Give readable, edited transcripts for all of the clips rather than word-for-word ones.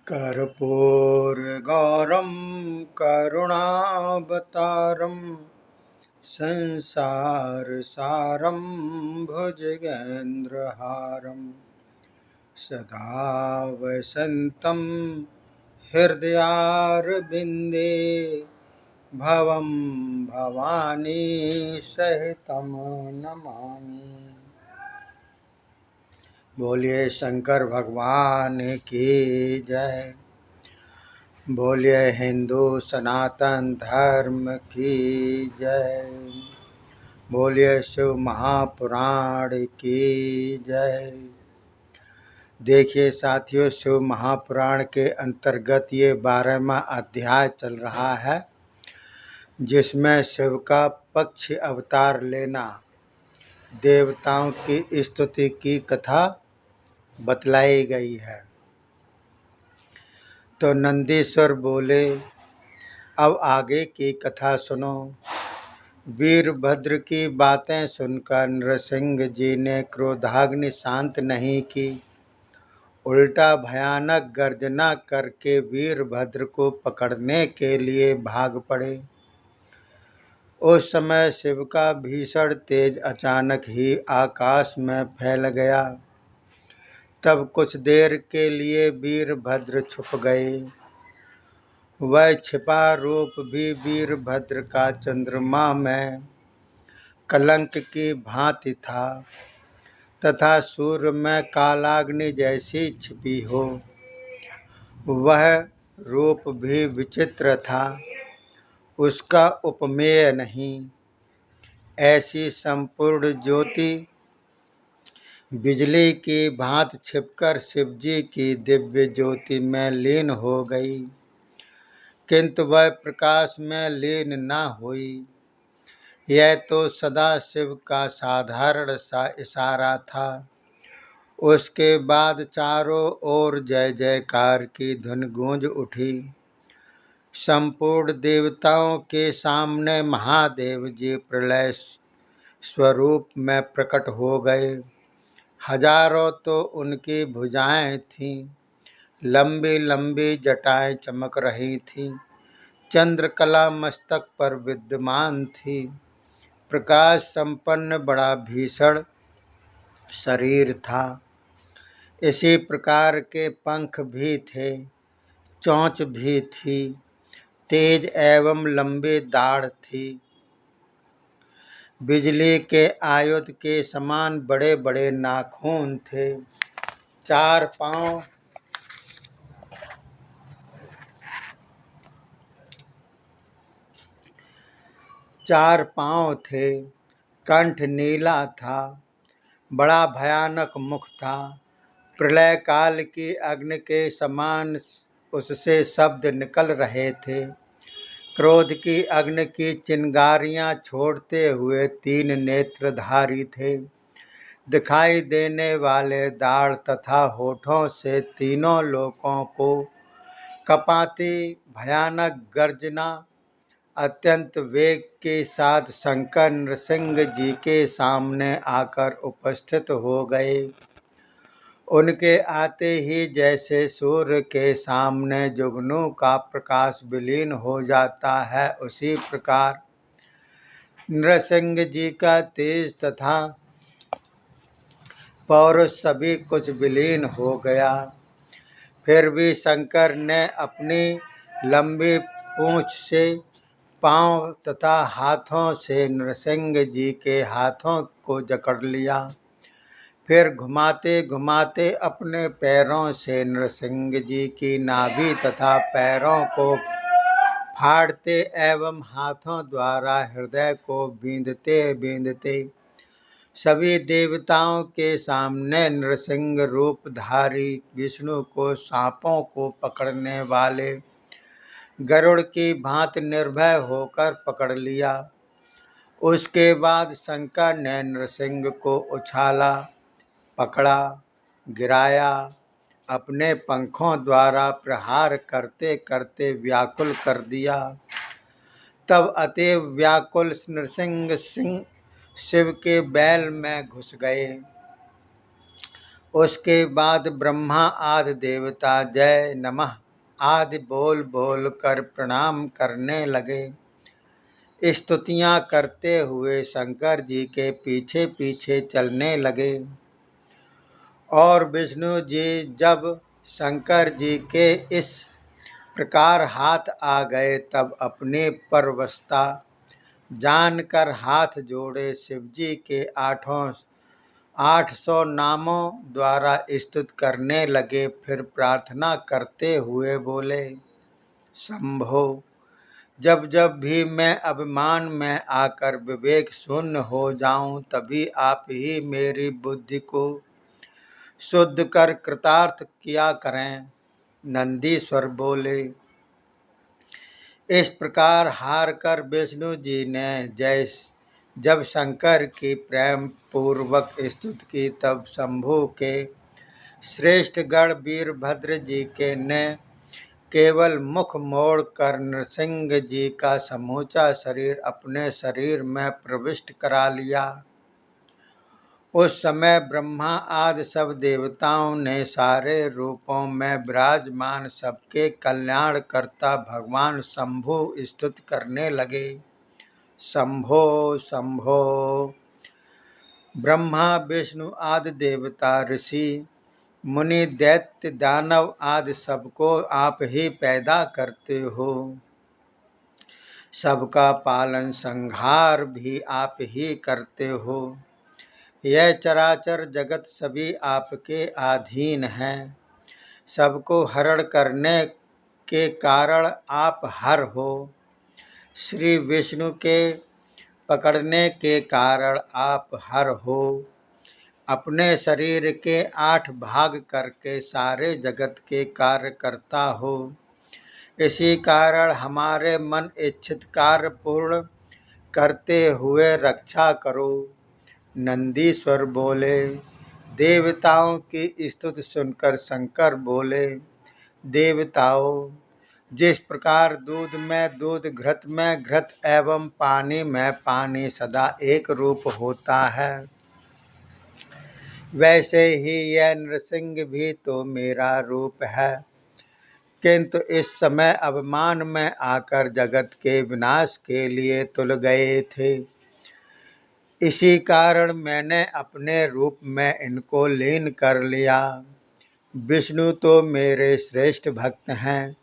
कर्पूरगौरं करुणावतारं संसारसारं भुजगेन्द्रहारं सदा वसन्तं हृदयारविन्दे भवं भवानी सहितं नमामि। बोलिए शंकर भगवान की जय। बोलिए हिंदू सनातन धर्म की जय। बोलिए शिव महापुराण की जय। देखिए साथियों, शिव महापुराण के अंतर्गत ये 12वां अध्याय चल रहा है, जिसमें शिव का पक्ष अवतार लेना, देवताओं की स्तुति की कथा बतलाई गई है। तो नंदीश्वर बोले, अब आगे की कथा सुनो। वीरभद्र की बातें सुनकर नृसिंह जी ने क्रोधाग्नि शांत नहीं की, उल्टा भयानक गर्जना करके वीरभद्र को पकड़ने के लिए भाग पड़े। उस समय शिव का भीषण तेज अचानक ही आकाश में फैल गया। तब कुछ देर के लिए वीरभद्र छुप गए। वह छिपा रूप भी वीरभद्र का चंद्रमा में कलंक की भांति था, तथा सूर्य में कालाग्नि जैसी छिपी हो। वह रूप भी विचित्र था, उसका उपमेय नहीं। ऐसी संपूर्ण ज्योति बिजली की भांति छिपकर शिवजी की दिव्य ज्योति में लीन हो गई, किंतु वह प्रकाश में लीन न हुई। यह तो सदा शिव का साधारण सा इशारा था। उसके बाद चारों ओर जय जयकार की धुन गूंज उठी। संपूर्ण देवताओं के सामने महादेव जी प्रलय स्वरूप में प्रकट हो गए। हजारों तो उनकी भुजाएं थीं, लंबी लंबी जटाएं चमक रही थीं। चंद्रकला मस्तक पर विद्यमान थी। प्रकाश संपन्न बड़ा भीषण शरीर था। इसी प्रकार के पंख भी थे, चोंच भी थी, तेज एवं लंबी दाढ़ थी। बिजली के आयुध के समान बड़े बड़े नाखून थे। चार पांव थे। कंठ नीला था। बड़ा भयानक मुख था। प्रलय काल की अग्नि के समान उससे शब्द निकल रहे थे। क्रोध की अग्नि की चिंगारियां छोड़ते हुए 3 नेत्रधारी थे। दिखाई देने वाले दाढ़ तथा होठों से तीनों लोकों को कपाती भयानक गर्जना अत्यंत वेग के साथ शंकर नृसिंह जी के सामने आकर उपस्थित हो गए। उनके आते ही जैसे सूर्य के सामने जुगनू का प्रकाश विलीन हो जाता है, उसी प्रकार नृसिंह जी का तेज तथा पौरुष सभी कुछ विलीन हो गया। फिर भी शंकर ने अपनी लंबी पूंछ से, पांव तथा हाथों से नृसिंह जी के हाथों को जकड़ लिया। फिर घुमाते घुमाते अपने पैरों से नृसिंह जी की नाभि तथा पैरों को फाड़ते एवं हाथों द्वारा हृदय को बींधते बींधते सभी देवताओं के सामने नृसिंह रूपधारी विष्णु को सांपों को पकड़ने वाले गरुड़ की भांति निर्भय होकर पकड़ लिया। उसके बाद शंकर ने नृसिंह को उछाला, पकड़ा, गिराया, अपने पंखों द्वारा प्रहार करते करते व्याकुल कर दिया। तब अतीव व्याकुल नृसिंह शिव के बैल में घुस गए। उसके बाद ब्रह्मा आदि देवता जय नमः आदि बोल बोल कर प्रणाम करने लगे। स्तुतियाँ करते हुए शंकर जी के पीछे पीछे चलने लगे। और विष्णु जी जब शंकर जी के इस प्रकार हाथ आ गए तब अपनी परवशता जानकर हाथ जोड़े शिवजी के 800 नामों द्वारा स्तुत करने लगे। फिर प्रार्थना करते हुए बोले, शंभो, जब जब भी मैं अभिमान में आकर विवेक शून्य हो जाऊं, तभी आप ही मेरी बुद्धि को शुद्ध कर कृतार्थ किया करें। नंदीश्वर बोले। इस प्रकार हार कर विष्णु जी ने जब शंकर की प्रेम पूर्वक स्तुति की, तब शंभु के श्रेष्ठ गण वीरभद्र जी के ने केवल मुख मोड़ कर नृसिंह जी का समूचा शरीर अपने शरीर में प्रविष्ट करा लिया। उस समय ब्रह्मा आदि सब देवताओं ने सारे रूपों में विराजमान सबके कल्याण करता भगवान शंभु स्तुति करने लगे। शंभो शंभो। ब्रह्मा विष्णु आदि देवता ऋषि मुनि दैत्य दानव आदि सबको आप ही पैदा करते हो। सबका पालन संहार भी आप ही करते हो। यह चराचर जगत सभी आपके अधीन है। सबको हरण करने के कारण आप हर हो। श्री विष्णु के पकड़ने के कारण आप हर हो। अपने शरीर के 8 भाग करके सारे जगत के कार्य करता हो। इसी कारण हमारे मन इच्छित कार्य पूर्ण करते हुए रक्षा करो। नंदीश्वर बोले। देवताओं की स्तुति सुनकर शंकर बोले, देवताओं, जिस प्रकार दूध में दूध, घृत में घृत एवं पानी में पानी सदा एक रूप होता है, वैसे ही यह नृसिंह भी तो मेरा रूप है, किंतु इस समय अभिमान में आकर जगत के विनाश के लिए तुल गए थे। इसी कारण मैंने अपने रूप में इनको लीन कर लिया। विष्णु तो मेरे श्रेष्ठ भक्त हैं।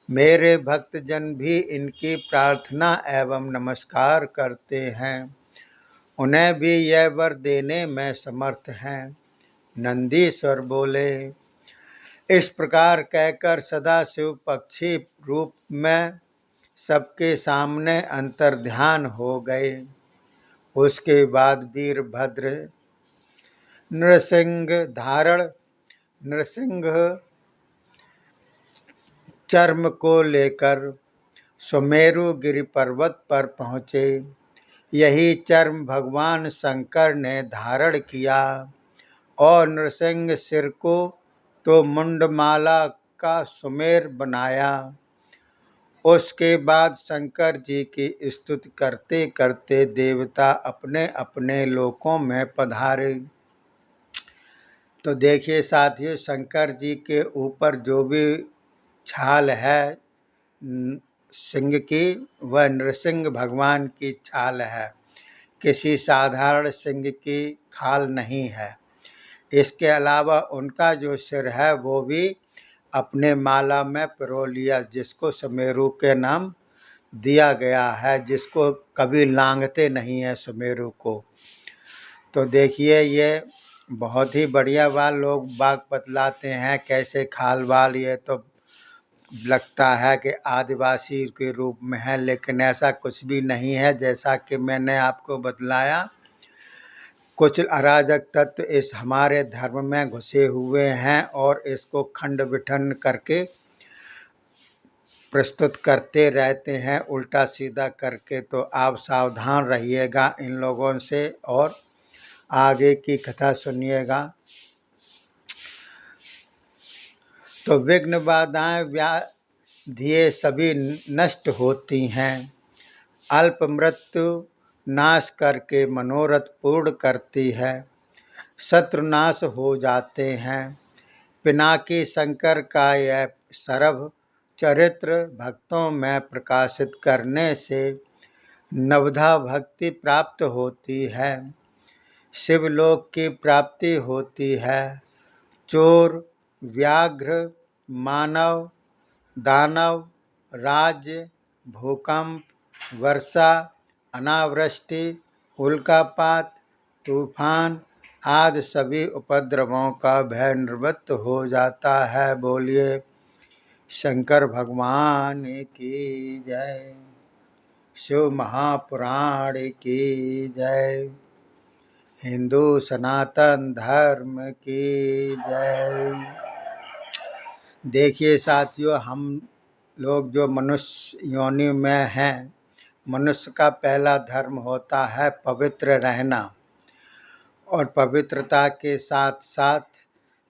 मेरे भक्तजन भी इनकी प्रार्थना एवं नमस्कार करते हैं। उन्हें भी यह वर देने में समर्थ हैं। नंदीश्वर बोले। इस प्रकार कहकर सदाशिव पक्षी रूप में सबके सामने अंतर्ध्यान हो गए। उसके बाद वीरभद्र नृसिंह चर्म को लेकर सुमेरु गिरि पर्वत पर पहुँचे। यही चर्म भगवान शंकर ने धारण किया और नृसिंह सिर को तो मुंडमाला का सुमेर बनाया। उसके बाद शंकर जी की स्तुति करते करते देवता अपने अपने लोकों में पधारे। तो देखिए साथियों, शंकर जी के ऊपर जो भी छाल है सिंह की, वह नृसिंह भगवान की छाल है, किसी साधारण सिंह की खाल नहीं है। इसके अलावा उनका जो सिर है वो भी अपने माला में पिरो लिया, जिसको सुमेरु के नाम दिया गया है, जिसको कभी लांघते नहीं है सुमेरु को। तो देखिए ये बहुत ही बढ़िया बात लोग बाग बतलाते हैं कैसे खाल बाल, ये तो लगता है कि आदिवासी के रूप में है, लेकिन ऐसा कुछ भी नहीं है। जैसा कि मैंने आपको बतलाया, कुछ अराजक तत्व इस हमारे धर्म में घुसे हुए हैं और इसको खंड विखंड करके प्रस्तुत करते रहते हैं उल्टा सीधा करके। तो आप सावधान रहिएगा इन लोगों से और आगे की कथा सुनिएगा। तो विघ्न बाधाएं व्याधियाँ सभी नष्ट होती हैं, अल्प मृत्यु नाश करके मनोरथ पूर्ण करती है। शत्रुनाश हो जाते हैं। पिनाकी शंकर का यह सरभ चरित्र भक्तों में प्रकाशित करने से नवधा भक्ति प्राप्त होती है, शिवलोक की प्राप्ति होती है। चोर, व्याघ्र, मानव, दानव, राज्य, भूकंप, वर्षा, अनावृष्टि, उल्कापात, तूफान आदि सभी उपद्रवों का भय निवृत्त हो जाता है। बोलिए शंकर भगवान की जय। शिव महापुराण की जय। हिंदू सनातन धर्म की जय। देखिए साथियों, हम लोग जो मनुष्य योनि में हैं, मनुष्य का पहला धर्म होता है पवित्र रहना, और पवित्रता के साथ साथ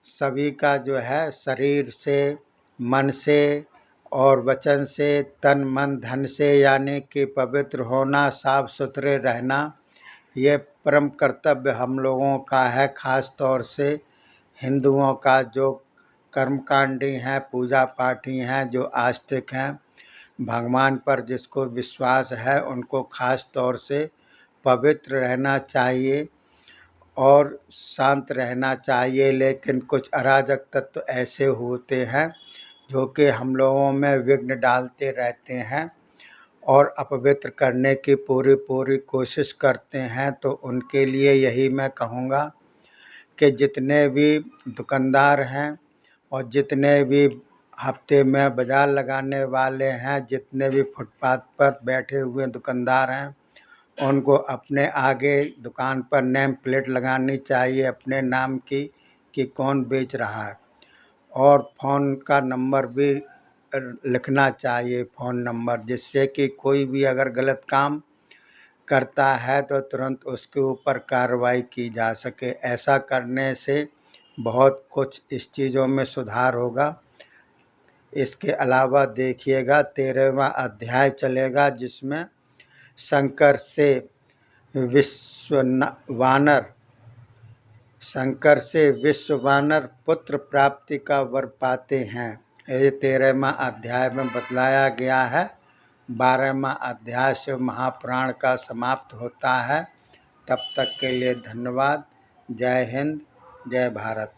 सभी का जो है शरीर से, मन से और वचन से, तन मन धन से, यानी कि पवित्र होना, साफ सुथरे रहना, ये परम कर्तव्य हम लोगों का है। ख़ास तौर से हिंदुओं का जो कर्मकांडी हैं, पूजा पाठी हैं, जो आस्तिक हैं, भगवान पर जिसको विश्वास है, उनको ख़ास तौर से पवित्र रहना चाहिए और शांत रहना चाहिए। लेकिन कुछ अराजक तत्व ऐसे होते हैं जो कि हम लोगों में विघ्न डालते रहते हैं और अपवित्र करने की पूरी कोशिश करते हैं। तो उनके लिए यही मैं कहूँगा कि जितने भी दुकानदार हैं और जितने भी हफ्ते में बाज़ार लगाने वाले हैं, जितने भी फुटपाथ पर बैठे हुए दुकानदार हैं, उनको अपने आगे दुकान पर नेम प्लेट लगानी चाहिए अपने नाम की कि कौन बेच रहा है, और फ़ोन का नंबर भी लिखना चाहिए, फ़ोन नंबर, जिससे कि कोई भी अगर गलत काम करता है तो तुरंत उसके ऊपर कार्रवाई की जा सके। ऐसा करने से बहुत कुछ इस चीज़ों में सुधार होगा। इसके अलावा देखिएगा 13वां अध्याय चलेगा, जिसमें शंकर से विश्व वानर पुत्र प्राप्ति का वर पाते हैं। ये 13वां अध्याय में बतलाया गया है। 12वां अध्याय शिव महापुराण का समाप्त होता है। तब तक के लिए धन्यवाद। जय हिंद, जय भारत।